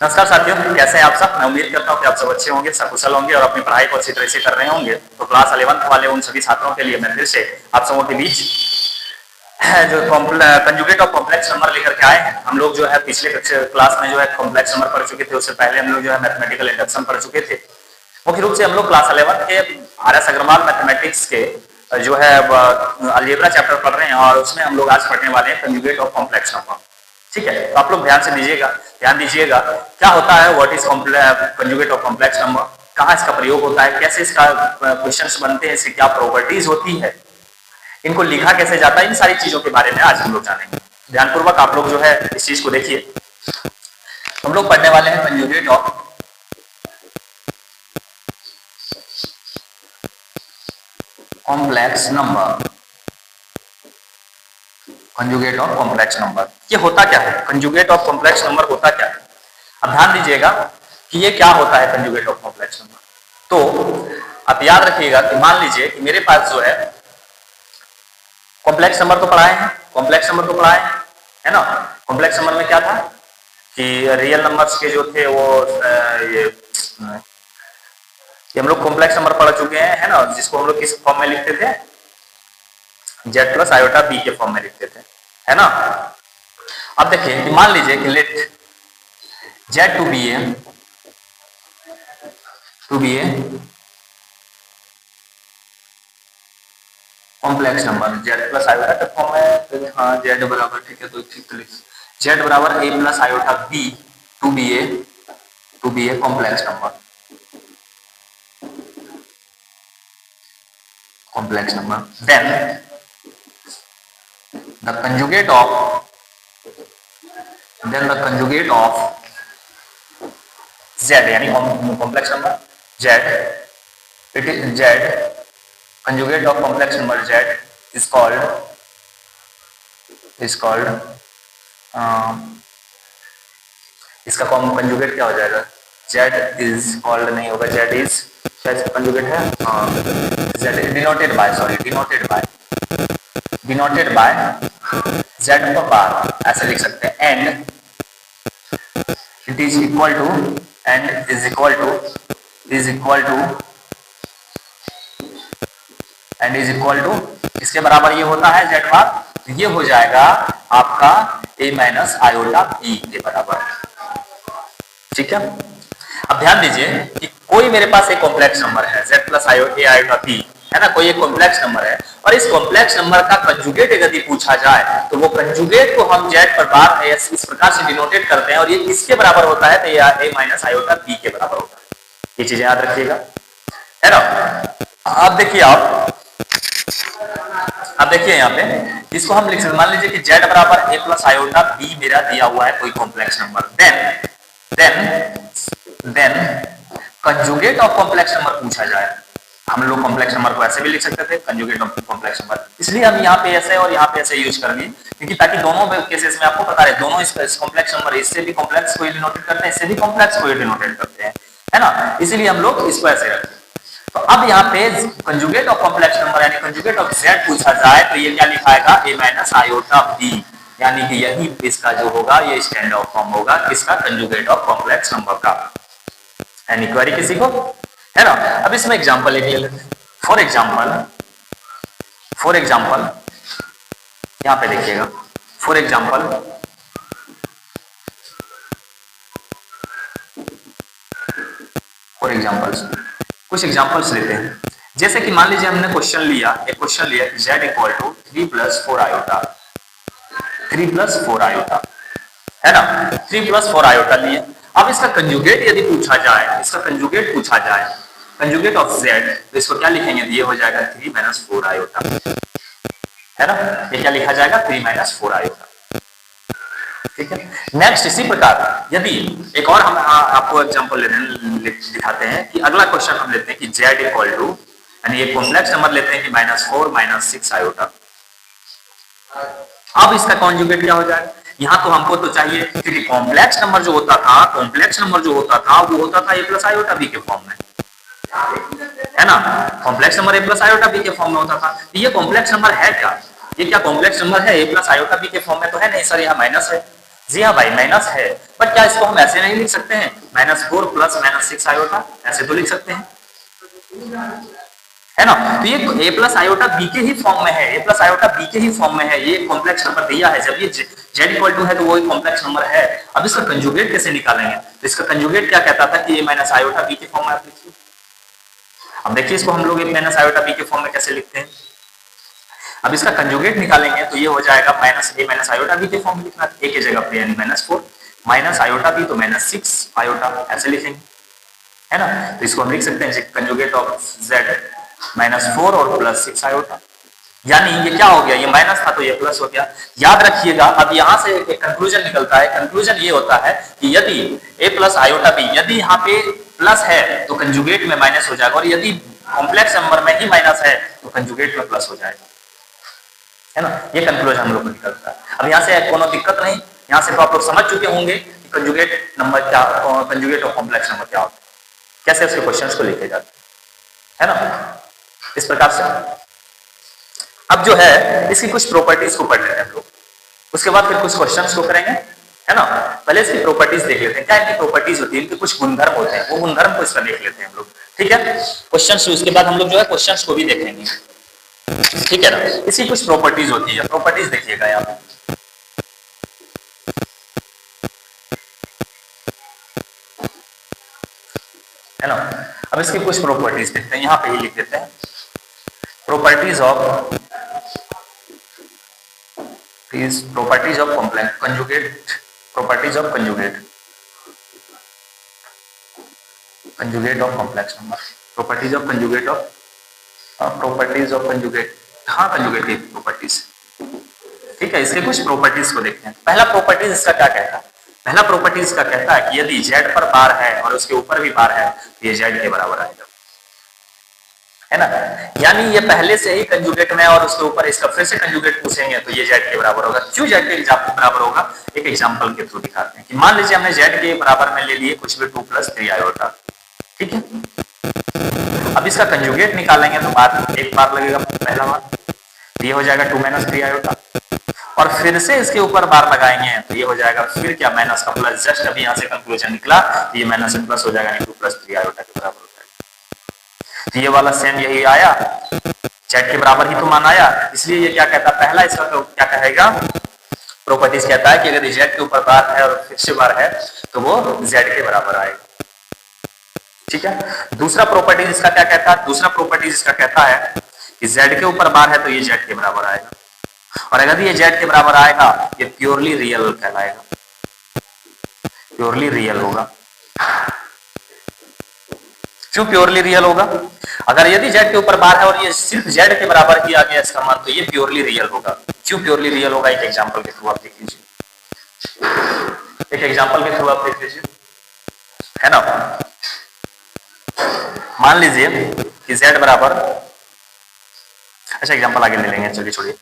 नमस्कार साथियों, कैसे हैं आप सब। मैं उम्मीद करता हूं कि आप सब अच्छे होंगे, सकुशल होंगे और अपनी पढ़ाई को अच्छी तरह से कर रहे होंगे। तो क्लास 11th वाले उन सभी छात्रों के लिए मैं फिर से आप सबों के बीच जो कंजुगेट ऑफ कॉम्प्लेक्स नंबर लेकर के आए हैं। हम लोग जो है पिछले क्लास में जो है कॉम्प्लेक्स नंबर पढ़ चुके थे, उससे पहले हम लोग जो है मैथमेटिकल इंडक्शन पढ़ चुके थे। मुख्य रूप से हम लोग क्लास 11 के आर.एस. अग्रवाल मैथमेटिक्स के जो है अलजेब्रा चैप्टर पढ़ रहे हैं और उसमें हम लोग आज पढ़ने वाले हैं कंजुगेट ऑफ कॉम्प्लेक्स नंबर। ठीक है, तो आप लोग ध्यान दीजिएगा क्या होता है, what is conjugate of complex number, कहाँ इसका प्रयोग होता है, कैसे इसका क्वेश्चंस बनते हैं, इसकी क्या प्रॉपर्टीज होती है, इनको लिखा कैसे जाता है, इन सारी चीजों के बारे में आज हम लोग जानेंगे। ध्यानपूर्वक आप लोग जो है इस चीज को देखिए। हम लोग पढ़ने वाले हैं conjugate of complex number. Conjugate of complex number ये होता क्या है, कंजुगेट ऑफ कॉम्प्लेक्स नंबर होता क्या है। अब ध्यान दीजिएगा कि ये क्या होता है कंजुगेट ऑफ कॉम्प्लेक्स नंबर। तो आप याद रखिएगा कि मान लीजिए कि मेरे पास जो है कॉम्प्लेक्स नंबर तो पढ़ाए हैं, कॉम्प्लेक्स नंबर तो पढ़ाए हैं, है ना। कॉम्प्लेक्स नंबर में क्या था कि रियल नंबर्स के जो थे वो ये हम लोग कॉम्प्लेक्स नंबर पढ़ चुके हैं, है ना, जिसको हम लोग किस फॉर्म में लिखते थे, जेड प्लस आयोटा बी के फॉर्म में लिखते थे, है ना। अब देखिए कि मान लीजिए कि let z to be a complex number, z plus iota के फॉर्म में, हाँ जेड बराबर, ठीक है, तो ठीक तो लिख जेड बराबर A plus iota B to be a complex number, complex number. Then the conjugate of z यानी complex number z, it is z, conjugate of complex number z is called इसका कंजुगेट क्या हो जाएगा, z is called नहीं होगा, z is क्या इसका conjugate है, z denoted by z का बार ऐसे लिख सकते हैं, and it is equal to इसके बराबर ये होता है z बार, तो ये हो जाएगा आपका a माइनस आयोटा b के बराबर। ठीक है, अब ध्यान दीजिए कि कोई मेरे पास एक कॉम्प्लेक्स नंबर है z प्लस आयोटा b, है ना, कोई एक कॉम्प्लेक्स नंबर है और इस कॉम्प्लेक्स नंबर का कंजुगेट यदि पूछा जाए तो वो कंजुगेट को हम z पर बार इस प्रकार से डिनोटेट करते हैं और ये किसके बराबर होता है, तो ये a माइनस आयोटा b के बराबर होता है। ये चीजें याद रखिएगा, है ना। अब देखिए यहाँ पे इसको हम लिख सकते, मान लीजिए कि z बराबर a प्लस आयोटा b मेरा दिया हुआ है कोई complex number, then conjugate of complex number पूछा जाए। हम लोग कॉम्प्लेक्स नंबर को ऐसे भी लिख सकते थे, कंजुगेट ऑफ कॉम्प्लेक्स नंबर, इसलिए हम यहाँ पे ऐसे और यहाँ पे ऐसे यूज करेंगे क्योंकि ताकि दोनों केसेस में आपको पता रहे, दोनों इस कॉम्प्लेक्स नंबर इससे भी कॉम्प्लेक्स को डिनोटेट करते हैं, इससे भी कॉम्प्लेक्स को डिनोटेट करते हैं, है ना, इसीलिए हम लोग इसको ऐसे रखते हैं। तो अब यहाँ पे कंजुगेट ऑफ कॉम्प्लेक्स नंबर यानी कंजुगेट ऑफ z पूछा जाए तो ये क्या लिखाएगा, a माइनस आयोटा b, यानी कि यही इसका जो होगा ये स्टैंडर्ड ऑफ फॉर्म होगा किसका, कंजुगेट ऑफ कॉम्प्लेक्स नंबर का। एनी क्वेरी किसी को, है ना। अब इसमें एग्जांपल एक ले लेते हैं। फॉर एग्जांपल यहां पे देखिएगा, फॉर एग्जांपल कुछ एग्जांपल्स लेते हैं। जैसे कि मान लीजिए हमने क्वेश्चन लिया z equal to 3 plus 4 iota, है ना, 3 प्लस 4 आयोटा लिए। अब इसका कंजुगेट यदि पूछा जाए, कंजुगेट ऑफ z, तो इसको क्या लिखेंगे, ये हो जाएगा 3 माइनस 4 आयोटा, है ना, ये क्या लिखा जाएगा, 3 माइनस 4 आयोटा। ठीक है, नेक्स्ट इसी प्रकार यदि एक और हम आपको एग्जांपल दिखाते हैं कि अगला क्वेश्चन हम लेते हैं कि z इक्वल टू, यानी एक कॉम्प्लेक्स नंबर लेते हैं कि -4 -6 आयोटा। अब इसका कॉन्जुगेट क्या हो जाएगा, यहाँ तो हमको तो चाहिए क्योंकि कॉम्प्लेक्स नंबर जो होता था वो होता था a प्लस आयोटा b के फॉर्म में, है ना, complex number a plus iota b के फॉर्म में होता था। तो ये कॉम्प्लेक्स नंबर है क्या, ये क्या कॉम्प्लेक्स नंबर है a प्लस आयोटा b के फॉर्म में, तो है नहीं सर, यहाँ माइनस है। जी हाँ भाई माइनस है, बट क्या इसको हम ऐसे नहीं लिख सकते हैं -4 प्लस -6 आयोटा, ऐसे तो लिख सकते हैं, है ना। तो ये a प्लस आयोटा बी के ही फॉर्म में है, a प्लस आयोटा बी के ही फॉर्म में है, ये कॉम्प्लेक्स नंबर दिया है, जब ये z इक्वल टू है तो वो एक कॉम्प्लेक्स नंबर है। अब इसका कंजुगेट कैसे निकालेंगे, तो इसका कंजुगेट क्या कहता था कि a माइनस आयोटा बी के फॉर्म में आप लिखिए। अब देखिए इसको हम लोग a माइनस आयोटा बी के फॉर्म में कैसे लिखते हैं। अब इसका कंजुगेट निकालेंगे तो ये हो जाएगा minus a minus iota b के फॉर्म में लिखना, a की जगह पे यानी -4 माइनस आयोटा बी तो -6 आयोटा, ऐसे लिखेंगे, है ना। तो इसको हम लिख सकते हैं कंजुगेट ऑफ z -4 और +6 आयोटा, यानी ये क्या हो गया, ये माइनस था तो ये प्लस हो गया। याद रखिएगा अब यहां से एक कंक्लूजन निकलता है, कंक्लूजन ये होता है कि यदि a प्लस आयोटा बी, यदि यहाँ पे प्लस है तो कंजुगेट में माइनस हो जाएगा, और यदि कॉम्प्लेक्स नंबर में ही माइनस है तो कंजुगेट में प्लस हो जाएगा, है ना। ये कंक्लूजन हम लोग को निकलता है। अब यहाँ से कोनो दिक्कत नहीं, यहाँ से तो आप लोग समझ चुके होंगे कि कंजुगेट नंबर क्या, कंजुगेट और कॉम्प्लेक्स नंबर क्या होता है, कैसे उसके क्वेश्चंस को लिखे जाते हैं, है ना, इस प्रकार से। अब जो है इसकी कुछ प्रॉपर्टीज को पढ़ लेते हैं हम लोग, उसके बाद फिर कुछ क्वेश्चंस को करेंगे, है ना। पहले इसकी प्रॉपर्टीज देख लेते हैं, क्या इनकी प्रॉपर्टीज होती है, इनके कुछ गुणधर्म होते हैं, वो गुणधर्म को इसका देख लेते हैं हम लोग, ठीक है। क्वेश्चंस उसके बाद हम लोग जो है क्वेश्चंस को भी देखेंगे, ठीक है ना। इसकी कुछ प्रॉपर्टीज होती है, प्रॉपर्टीज देखिएगा यहाँ पे, है ना। अब इसकी कुछ प्रॉपर्टीज देखते हैं, यहाँ पे ही लिख देते हैं, properties of complex conjugate, properties of conjugate of complex number, properties of conjugate of conjugate, हाँ कंजुगेट की प्रॉपर्टीज, ठीक है। इसके कुछ प्रॉपर्टीज को देखते हैं। पहला प्रॉपर्टीज इसका क्या कहता है, पहला प्रॉपर्टीज इसका कहता है कि यदि z पर बार है और उसके ऊपर भी बार है तो ये z के बराबर आएगा, है ना। यानी ये पहले से ही कंजुगेट में और उसके ऊपर इसका फिर से कंजुगेट पूछेंगे तो ये z के बराबर होगा। क्यों z के बराबर होगा, एक एग्जांपल के थ्रू दिखाते हैं कि मान लीजिए हमने z के बराबर में ले लिए कुछ भी 2 + 3 आयोटा, ठीक है। अब इसका कंजुगेट निकालेंगे तो बार एक बार लगेगा, पहला बार ये हो जाएगा 2 - 3 आयोटा, और फिर से इसके ऊपर बार लगाएंगे तो ये हो जाएगा फिर क्या माइनस का प्लस, जस्ट अभी यहाँ से कंक्लूजन निकला तो ये माइनस से प्लस हो जाएगा, 2 + 3 आयोटा के बराबर हो जाएगा। तो ये वाला सेम यही आया, z के बराबर ही तो मान आया, इसलिए ये क्या कहता है, पहला इसका तो क्या कहेगा, प्रॉपर्टीज कहता है कि अगर z के ऊपर बार है और फिर से बार है तो वो z के बराबर आएगा, ठीक है। दूसरा प्रॉपर्टीज इसका क्या कहता है, दूसरा प्रॉपर्टीज इसका कहता है कि z के ऊपर बार है तो ये z के बराबर आएगा, और अगर ये z के बराबर आएगा ये प्योरली रियल कहलाएगा, प्योरली रियल होगा। क्यों प्योरली रियल होगा, अगर यदि z के ऊपर बार है और ये सिर्फ z के बराबर ही आ गया इसका मान तो ये प्योरली रियल होगा। क्यों प्योरली रियल होगा, एक एग्जांपल के थ्रू आप देख लीजिए, एक एग्जांपल के थ्रू आप देख लीजिए, है ना। मान लीजिए कि z बराबर, अच्छा एग्जांपल आगे ले लेंगे, चलिए छोड़िए,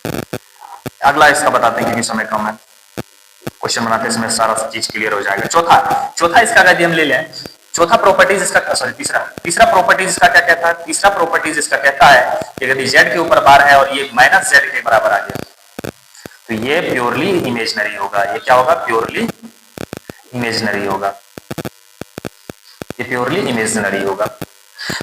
अगला इसका बताते हैं क्योंकि समय कम है, क्वेश्चन बनाते समय सारा चीज क्लियर हो जाएगा। चौथा इसका यदि हम ले लें, चौथा प्रॉपर्टीज इसका, सॉरी तीसरा प्रॉपर्टीज इसका क्या कहता है, तीसरा प्रॉपर्टीज इसका कहता है कि यदि z के ऊपर बार है और ये -z के बराबर आ गया तो ये प्योरली इमेजिनरी होगा। ये क्या होगा, प्योरली इमेजिनरी होगा, ये प्योरली इमेजिनरी होगा।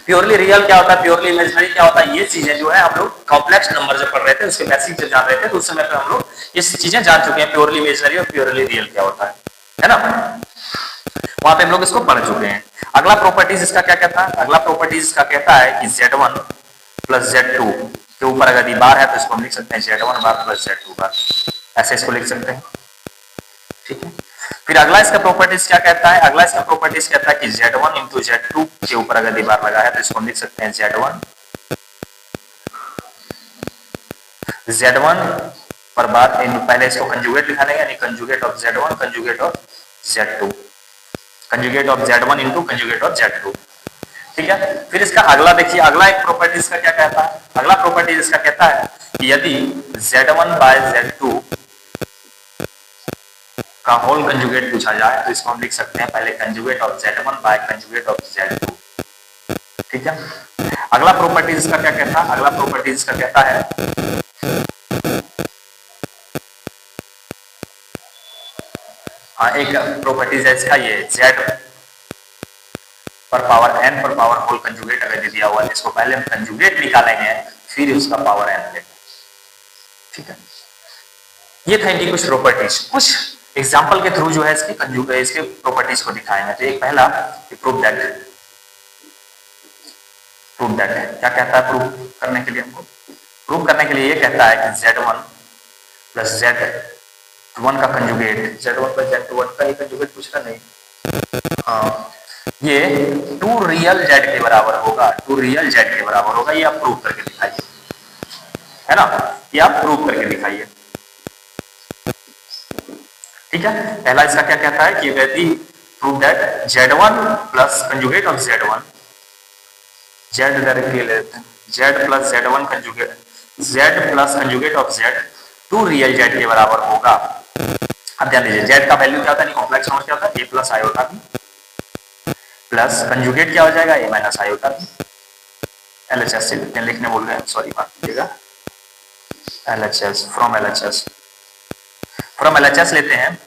प्योरली रियल क्या होता है, प्योरली इमेजिनरी क्या होता है, ये चीजें जो है हम लोग कॉम्प्लेक्स नंबर जब पढ़ रहे थे उसके बेसिक जब जान रहे थे तो उस समय पे हम लोग ये चीजें जान चुके हैं, प्योरली इमेजिनरी और प्योरली रियल क्या होता है ना, वहां पे हम लोग इसको पढ़ चुके हैं। अगला प्रॉपर्टीज इसका क्या कहता है, अगला प्रॉपर्टीज इसका कहता है कि z1 + z2 के ऊपर अगर बार है तो इसको हम लिख सकते हैं z1 बार + z2 बार, ऐसे इसको लिख सकते हैं, ठीक है। फिर अगला इसका प्रॉपर्टीज क्या कहता है, अगला इसका प्रॉपर्टीज कहता है कि z1 × z2 के ऊपर अगर बार लगा है तो इसको हम लिख सकते हैं z1 पर बार, पहले इसको कंजुगेट लिखा लेंगे, यानी conjugate of z1 conjugate of z2, conjugate of z1 × conjugate of z2, ठीक है। फिर इसका अगला देखिए, अगला एक प्रॉपर्टीज का क्या कहता है, अगला प्रॉपर्टीज इसका कहता है कि यदि z1/z2 का होल कंजुगेट पूछा जाए तो इसको हम लिख सकते हैं पहले conjugate of z1 conjugate of z2, ठीक है। अगला प्रॉपर्टीज इसका क्या कहता है, अगला प्रॉपर्टीज इसका कहता है हाँ, एक प्रॉपर्टीज है इसका, ये z पर पावर n पर पावर होल कंजुगेट अगर दिया हुआ है, इसको पहले हम कंजुगेट निकालेंगे फिर उसका पावर n लेंगे। ठीक है, ये था इनकी कुछ प्रॉपर्टीज। कुछ एग्जांपल के थ्रू जो है इसके कंजुगेट, इसके प्रॉपर्टीज को दिखाएंगे। तो एक पहला प्रूव दैट है। क्या कहता है प्रूव करने के लिए? हमको प्रूव करने के लिए ये कहता है कि z1 प्लस z1 का कंजुगेट, z1 प्लस z1 का ही कंजुगेट पूछ रहा नहीं, हाँ, ये 2 रियल z के बराबर होगा। 2 रियल z के बराबर होगा। ये आप प्रूव करके दिखाइए, है ना, ये आप प्रूव करके दिखाइए। ठीक है, पहला इसका क्या कहता है कि यदि prove that z1 plus conjugate of z1, z directly लेते हैं, z plus z1 conjugate, z plus conjugate of z 2 real z के बराबर होगा। अब ध्यान दीजिए, z का वैल्यू क्या होता है, कॉम्प्लेक्स नंबर क्या होता है, a plus iota b plus conjugate क्या हो जाएगा, a minus iota b। LHS से लिखने बोल गए, सॉरी, बात कीजिएगा। LHS फ्रॉम LHS लेते हैं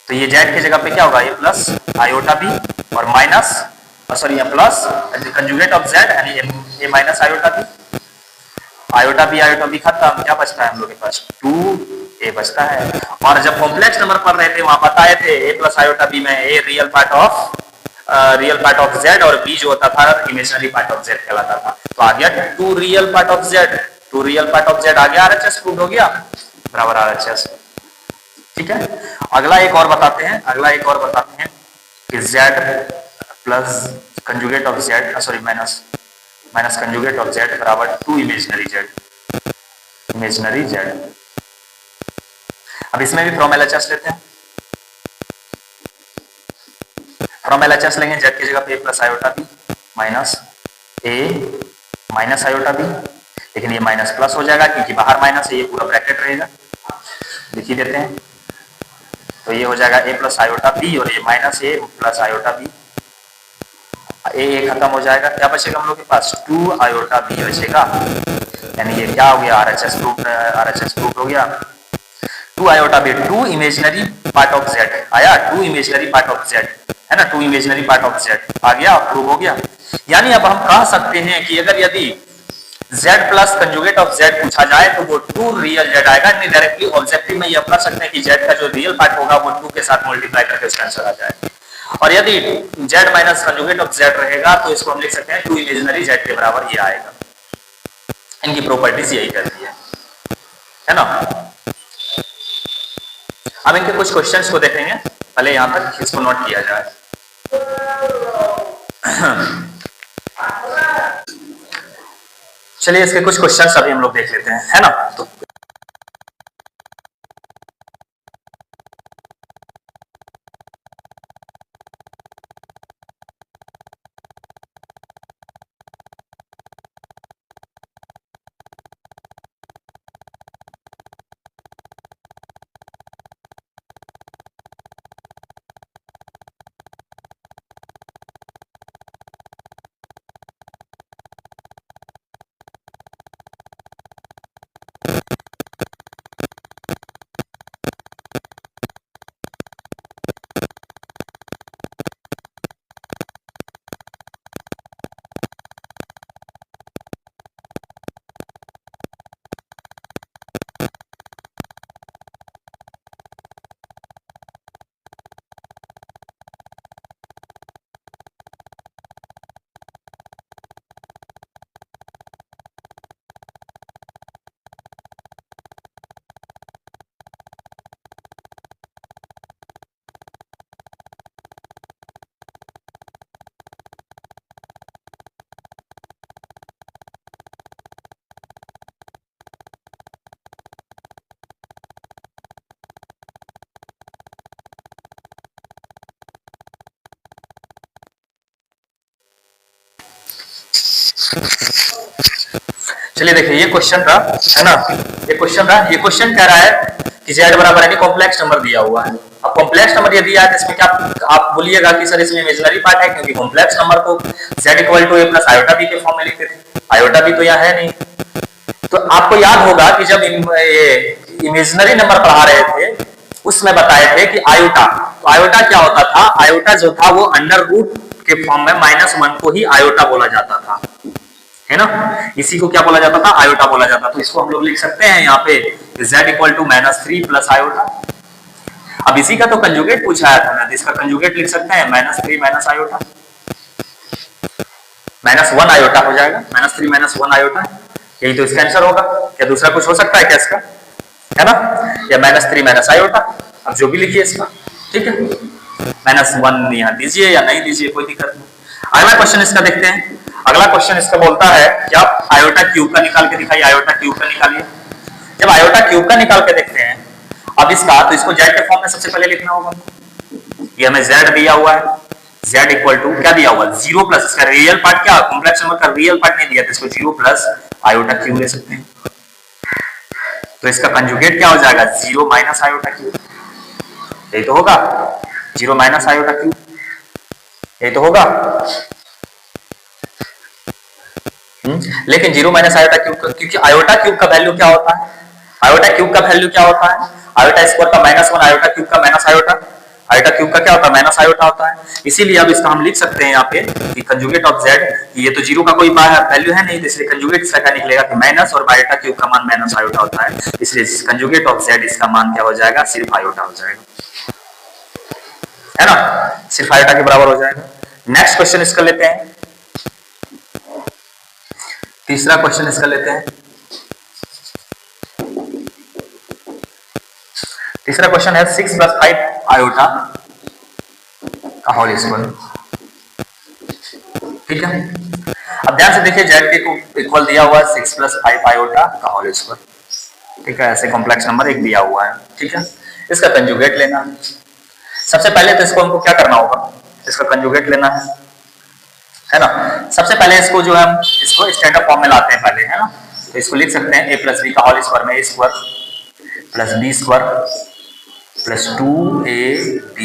तो ये z की जगह पे क्या होगा, a प्लस आयोटा b और minus, sorry, plus conjugate of z यानी a minus iota b। Iota b खत्म, क्या बचता है हम लोग के पास, 2a बचता है। और जब कॉम्प्लेक्स नंबर पढ़ रहे थे वहां बताए थे a प्लस आयोटा b में a real part of z और b जो होता था इमेजिनरी पार्ट ऑफ z कहलाता था। तो आ गया 2 रियल पार्ट ऑफ z, आ गया RHS प्रूव हो गया, बराबर RHS। ठीक है, अगला एक और बताते हैं कि z plus conjugate of z, sorry, minus conjugate of z बराबर 2 इमेजिनरी z। अब इसमें भी फ्रॉम LHS लेते हैं। फ्रॉम LHS लेंगे, z की जगह पे a plus iota b minus a minus iota b, लेकिन ये माइनस प्लस हो जाएगा क्योंकि बाहर माइनस है, ये पूरा ब्रैकेट रहेगा, लिख ही देते हैं। तो ये हो जाएगा a प्लस आयोटा b और ये minus a plus iota b, a खत्म हो जाएगा, क्या बचेगा हम लोग के पास, 2 आयोटा b बचेगा। यानी ये क्या हो गया, RHS प्रूफ हो गया। 2 iota b, 2 imaginary part of z आया, 2 इमेजिनरी पार्ट ऑफ z है ना, 2 इमेजिनरी पार्ट ऑफ z आ गया, प्रूव हो गया। यानी अब हम कह सकते हैं कि अगर यदि z plus conjugate of z पूछा जाए तो वो 2 रियल z आएगा। नहीं, डायरेक्टली ऑब्जेक्टिव में यह कह सकते हैं कि z का जो रियल पार्ट होगा वो 2 के साथ मल्टीप्लाई करके उसका आंसर आ जाएगा। और यदि z minus conjugate of z रहेगा तो इसको हम लिख सकते हैं 2 इमेजिनरी z के बराबर ये आएगा। इनकी प्रॉपर्टीज यही करती है ना। अब इनके कुछ क्वेश्चंस को देखेंगे, पहले यहां तक इसको नोट किया जाए। चलिए इसके कुछ क्वेश्चंस अभी हम लोग देख लेते हैं, है ना। तो चलिए देखिए ये क्वेश्चन था, है ना, ये क्वेश्चन कह रहा है कि z बराबर है कि कॉम्प्लेक्स नंबर दिया हुआ है। अब कॉम्प्लेक्स नंबर ये दिया है तो इसमें क्या आप बोलिएगा कि सर इसमें इमेजिनरी पार्ट है, क्योंकि कॉम्प्लेक्स नंबर को z equal to a plus iota b के फॉर्म में लिखते थे, आयोटा b तो यहाँ है नहीं। तो आपको याद होगा कि जब इमेजिनरी नंबर पढ़ा रहे थे उसमें बताए थे कि आयोटा, तो आयोटा क्या होता था, आयोटा जो था वो अंडर रूट के फॉर्म में -1 को ही आयोटा बोला जाता था, है ना। इसी को क्या बोला जाता था, आयोटा बोला जाता। तो इसको हम लोग लिख सकते हैं यहाँ पे z equal to -3 plus iota. अब इसी का तो कंजुगेट पूछा था ना, तो इसका कंजुगेट लिख सकते हैं -3 माइनस आयोटा, -1 आयोटा हो जाएगा, -3 -1 आयोटा, यही तो इसका आंसर होगा। क्या दूसरा कुछ हो सकता है क्या इसका, है ना, या -3 माइनस आयोटा, अब जो भी लिखिए इसका, ठीक है। -1 यहाँ दीजिए या नहीं दीजिए, कोई दिक्कत नहीं। अगला क्वेश्चन इसका देखते हैं। अगला क्वेश्चन इसका बोलता है कि आप आयोटा क्यूब का निकाल के दिखाइए, आयोटा क्यूब का निकालिए। जब आयोटा क्यूब का निकाल के देखते हैं अब इसका, तो इसको जेड के फॉर्म में सबसे पहले लिखना होगा। ये हमें जेड दिया हुआ है, z इक्वल टू क्या दिया हुआ, 0 प्लस, इसका रियल पार्ट क्या, कॉम्प्लेक्स नंबर का रियल पार्ट नहीं दिया, तो इसको 0 प्लस आयोटा क्यूब ले सकते हैं। तो इसका कंजुगेट क्या हो जाएगा, 0 माइनस आयोटा क्यूब, यही तो होगा, 0 माइनस आयोटा क्यूब, यही तो होगा। लेकिन 0 माइनस आयोटा क्यूब, क्योंकि आयोटा क्यूब का वैल्यू क्या होता है, आयोटा क्यूब का वैल्यू क्या होता है, आयोटा स्क्वायर का -1, आयोटा क्यूब का माइनस आयोटा, आयोटा क्यूब का क्या होता है, माइनस आयोटा होता है। इसीलिए अब इसका हम लिख सकते हैं यहाँ पे कि कंजुगेट ऑफ z, ये तो 0 का कोई वैल्यू है नहीं, तो इसलिए कंजुगेट इसका क्या निकलेगा कि माइनस, और आयोटा क्यूब का मान माइनस आयोटा होता है, इसलिए कंजुगेट ऑफ z इसका मान क्या हो जाएगा, सिर्फ आयोटा हो जाएगा, है ना, सिर्फ आयोटा के बराबर हो जाएगा। नेक्स्ट क्वेश्चन इसका लेते हैं, तीसरा क्वेश्चन इसका लेते हैं। तीसरा क्वेश्चन है 6 + 5 आयोटा का होल स्क्वायर, ठीक है। अब ध्यान से देखिए, z के को इक्वल दिया हुआ है 6 + 5 आयोटा का होल स्क्वायर, ठीक है, ऐसे कॉम्प्लेक्स नंबर एक दिया हुआ है, ठीक है। इसका कंजुगेट लेना है। सबसे पहले तो इसको हमको क्या करना होगा, इसका कंजुगेट लेना है ना। सबसे पहले इसको जो है हम इसको स्टैंडर्ड फॉर्म में लाते हैं पहले, है ना। तो इसको लिख सकते हैं a + b का होल स्क्वायर में a square + b square + 2ab,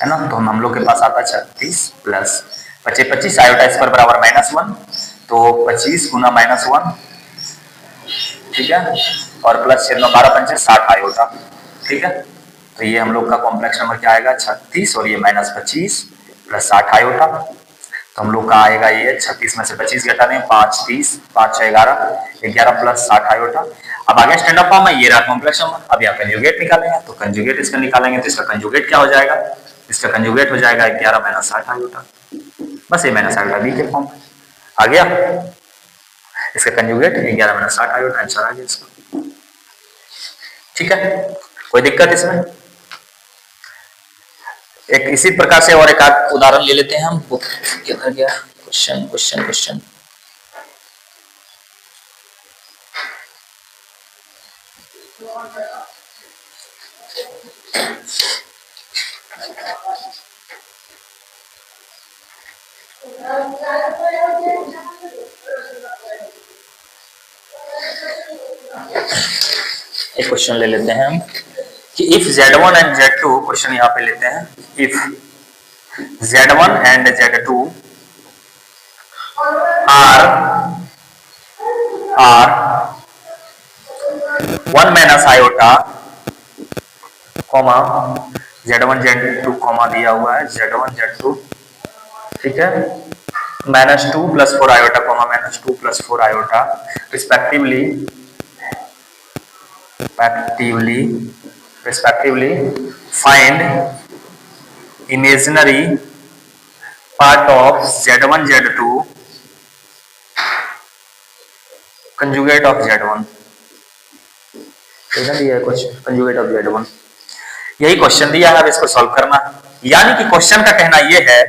है ना। तो हम लोग के पास आता है 36 प्लस 25 आयोटा स्क्वायर बराबर -1, तो 25 गुना -1, ठीक है, और प्लस 12 पंचे 60 आयोटा, ठीक है। तो ये हम लोग का कॉम्प्लेक्स नंबर क्या आएगा, 36, और ये -25 प्लस 60 आयोटा, तो हम लोग का आएगा ये 36 में से 25 घटा दें, 5 30, 5 6 11, 11 प्लस 60 आयोटा। अब आगे स्टैंडर्ड फॉर्म में ये रहा कॉम्प्लेक्स नंबर। अब यहाँ कंजुगेट निकालेंगे, तो कंजुगेट इसका निकालेंगे, तो इसका कंजुगेट क्या हो जाएगा, इसका कंजुगेट हो जाएगा 11 माइनस 60 आयोटा, बस ये माइनस आयोटा बी के फॉर्म में आ गया। इसका कंजुगेट 11 माइनस 60 आयोटा, आंसर आ गया इसका, ठीक है। कोई दिक्कत इसमें, एक इसी प्रकार से और एक उदाहरण ले लेते हैं हम। बुक किधर गया, क्वेश्चन एक क्वेश्चन ले लेते हैं हम कि if Z1 and Z2, question यहाँ पे लेते हैं, if Z1 and Z2 are 1 minus iota, comma Z1 Z2 comma दिया हुआ है Z1 Z2, ठीक है, -2 + 4 iota, comma -2 + 4 iota, respectively find imaginary part of Z1 Z2 conjugate of Z1, दिया है क्वेश्चन, कंजुगेट ऑफ Z1, यही क्वेश्चन दिया है। अब इसको सॉल्व करना, यानी कि क्वेश्चन का कहना यह है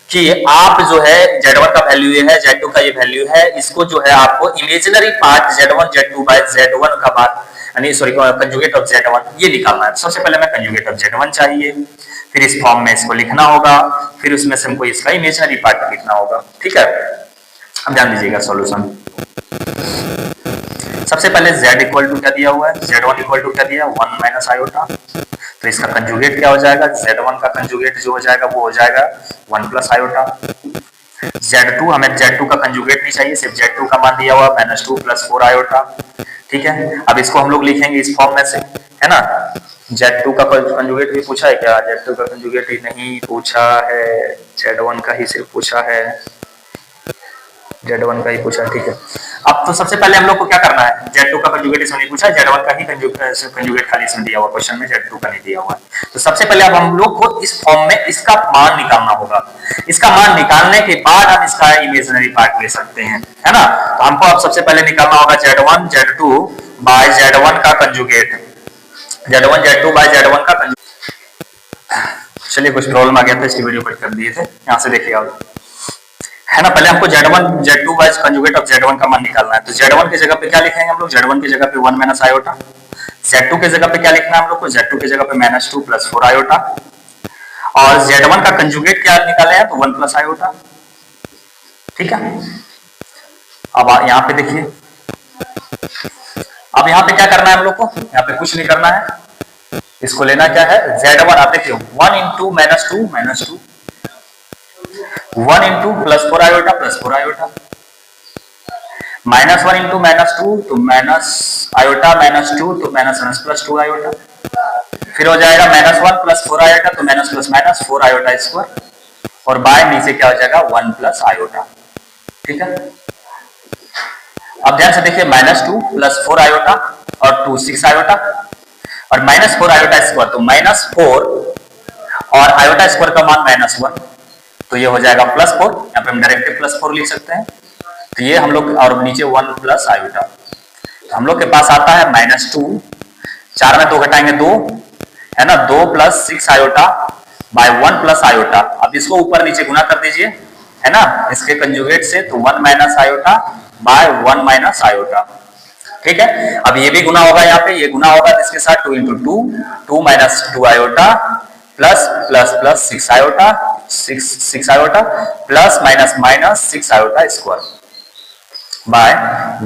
कि आप जो है Z1 का वैल्यू ये है, Z2 का ये वैल्यू है, इसको जो है आपको imaginary part Z1 Z2 bye Z1 का पार्ट, यानी सॉरी कंजुगेट ऑफ Z1 ये निकालना है। सबसे पहले मैं कंजुगेट ऑफ Z1 चाहिए, फिर इस फॉर्म में इसको लिखना होगा, फिर उसमें से हमको इसका इमेजिनरी पार्ट लिखना होगा, ठीक है। अब ध्यान दीजिएगा सॉल्यूशन। सबसे पहले Z इक्वल टू क्या दिया हुआ है, Z1 इक्वल टू क्या दिया, 1 माइनस आयोटा, तो इसका कंजुगेट क्या हो जाएगा, Z1 का कंजुगेट जो हो जाएगा वो हो जाएगा 1 प्लस आयोटा। Z2, हमें Z2 का कंजुगेट नहीं चाहिए, सिर्फ Z2 का मान दिया हुआ -2 + 4 आयोटा, ठीक है। अब इसको हम लोग लिखेंगे इस फॉर्म में से, है ना, Z2 का कंजुगेट भी पूछा है क्या? Z2 का कंजुगेट ही नहीं पूछा है, Z1 का ही सिर्फ पूछा है, Z1 का ही पूछा है। ठीक है, अब तो सबसे पहले हम लोग को क्या करना है, Z2 का कंजुगेट इसमें नहीं पूछा है, Z1 का ही कंजुगेट खाली इसमें दिया हुआ क्वेश्चन में, Z2 का नहीं दिया हुआ। तो सबसे पहले अब हम लोग को इस फॉर्म में इसका मान निकालना होगा। इसका मान निकालने के बाद हम इसका इमेजिनरी पार्ट ले सकते हैं, है ना। तो हमको अब सबसे पहले निकालना होगा Z1 Z2 बाय Z1 का conjugate, Z1 Z2 bye Z1 का कंजुगेट। चलिए कुछ प्रॉब्लम आ गया था, इसकी वीडियो कट कर दिए थे, यहाँ से देखिए आप, है ना। पहले हमको Z1 Z2 by conjugate of Z1 का मान निकालना है। तो Z1 की जगह पे क्या लिखेंगे हम लोग, Z1 की जगह पे 1 माइनस आयोटा। Z2 की जगह पे क्या लिखना है हम लोग को, Z2 की जगह पे -2 प्लस 4 आयोटा। और Z1 का कंजुगेट क्या निकाले हैं, तो 1 प्लस आयोटा। ठीक है, अब यहाँ पे देखिए, अब यहाँ पे क्या करना है हम लोग को, यहाँ पे कुछ नहीं करना है, इसको लेना क्या है Z1, आप देखिए 1 into -2 -2, 1 into plus 4 iota plus 4 iota, -1 into -2 तो माइनस आयोटा -2 तो माइनस प्लस 2 आयोटा, फिर हो जाएगा -1 प्लस 4 आयोटा तो minus plus minus 4 iota square, और बाय नीचे क्या हो जाएगा 1 प्लस आयोटा। ठीक है, अब ध्यान से देखिए, -2 प्लस 4 आयोटा और 2 6 आयोटा, और -4 आयोटा स्क्वायर तो -4 और आयोटा स्क्वायर का मान -1, तो ये हो जाएगा +4, यहाँ पे हम डायरेक्ट +4 लिख सकते हैं। तो ये हम लोग, और नीचे 1 प्लस आयोटा, तो हम लोग के पास आता है -2, 4 में 2 घटाएंगे 2, है ना, 2 plus 6 iota by 1 plus iota. अब इसको ऊपर नीचे गुना कर दीजिए, है ना, इसके कंजुगेट से, तो 1 minus iota by 1 minus iota. ठीक है, अब ये भी गुना होगा, यहाँ पे ये गुना होगा, तो इसके साथ 2 into 2, 2 minus 2 iota plus plus plus 6 iota, 6 iota plus minus minus 6 iota square by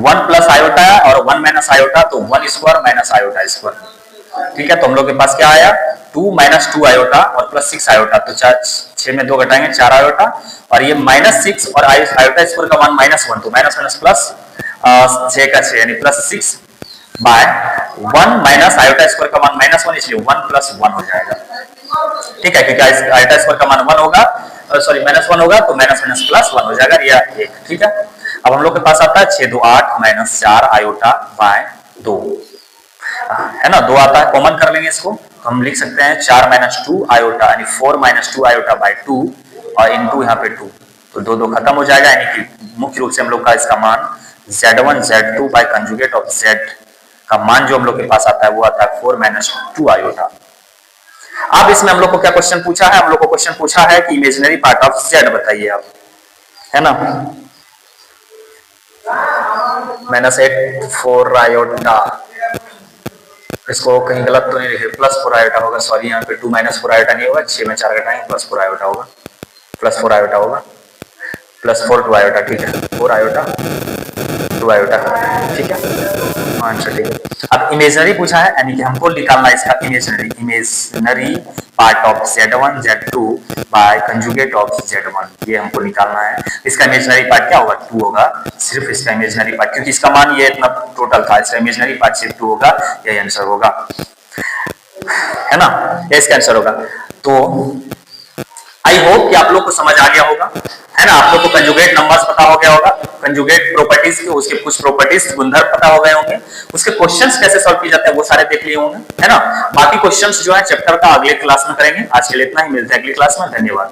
1 plus iota और 1 माइनस आयोटा, तो 1 स्क्वायर माइनस आयोटा स्क्वायर। ठीक है, तो हम लोग के पास क्या आया, 2 माइनस 2 आयोटा और प्लस 6 आयोटा, तो 6 में 2 घटाएंगे 4 आयोटा, और ये -6 और आयोटा स्क्वायर का मान -1, तो माइनस माइनस प्लस 6 का 6 यानी +6 बाय 1 माइनस आयोटा स्क्वायर का मान -1, इसलिए 1 प्लस 1 हो जाएगा। ठीक है, क्योंकि आयोटा स्क्वायर का मान 1 होगा, सॉरी -1 होगा, तो माइनस माइनस प्लस 1 हो जाएगा, या 1। ठीक है, अब हम लोग के पास आता है 6 2 8 माइनस 4 आयोटा बाय 2, है ना, 2 आता है, कॉमन कर लेंगे इसको, तो हम लिख सकते हैं 4 माइनस 2 आयोटा यानी 4 माइनस 2 आयोटा बाय 2, और इनटू यहाँ पे 2, तो 2 2 खत्म हो जाएगा, यानी कि मुख्य रूप से हम लोग का इसका मान Z1 Z2 by conjugate of Z का मान जो हम लोग के पास आता है वो आता है 4 माइनस 2 आयोटा। अब इसमें हम लोग को क्या क्वेश्चन पूछा है, हम लोग को क्वेश्चन पूछा है कि इमेजिनरी पार्ट ऑफ Z बताइए आप, है ना, -8 4 आयोटा, इसको कहीं गलत तो नहीं लिखे, +4 आयोटा होगा, सॉरी यहाँ पे 2 माइनस 4 आयोटा नहीं होगा, 6 में 4 घटाएंगे +4 आयोटा होगा, +4 आयोटा होगा, +4 2 आयोटा। ठीक है, 4 आयोटा 2 आयोटा, ठीक है, आंसर ठीक है। अब इमेजिनरी पूछा है, यानी कि हमको निकालना इसका imaginary part of Z1 Z2 by conjugate of Z1, ये हमको निकालना है। इसका इमेजिनरी पार्ट क्या होगा, 2 होगा, सिर्फ इसका इमेजिनरी पार्ट, क्योंकि इसका मान ये इतना टोटल था, इसका इमेजिनरी पार्ट सिर्फ 2 होगा, यही आंसर होगा, है ना, ये इसका आंसर होगा। तो आई होप कि आप लोग को समझ आ गया होगा, है ना, आप लोग को कंजुगेट नंबर्स पता हो गया होगा, कंजुगेट प्रॉपर्टीज के, उसके कुछ प्रॉपर्टीज गुणधर्म पता हो गए होंगे, उसके क्वेश्चंस कैसे सॉल्व किए जाते हैं वो सारे देख लिए होंगे, है ना। बाकी क्वेश्चंस जो है चैप्टर का अगले क्लास में करेंगे, आज के लिए इतना ही, मिलते हैं अगली क्लास में, धन्यवाद।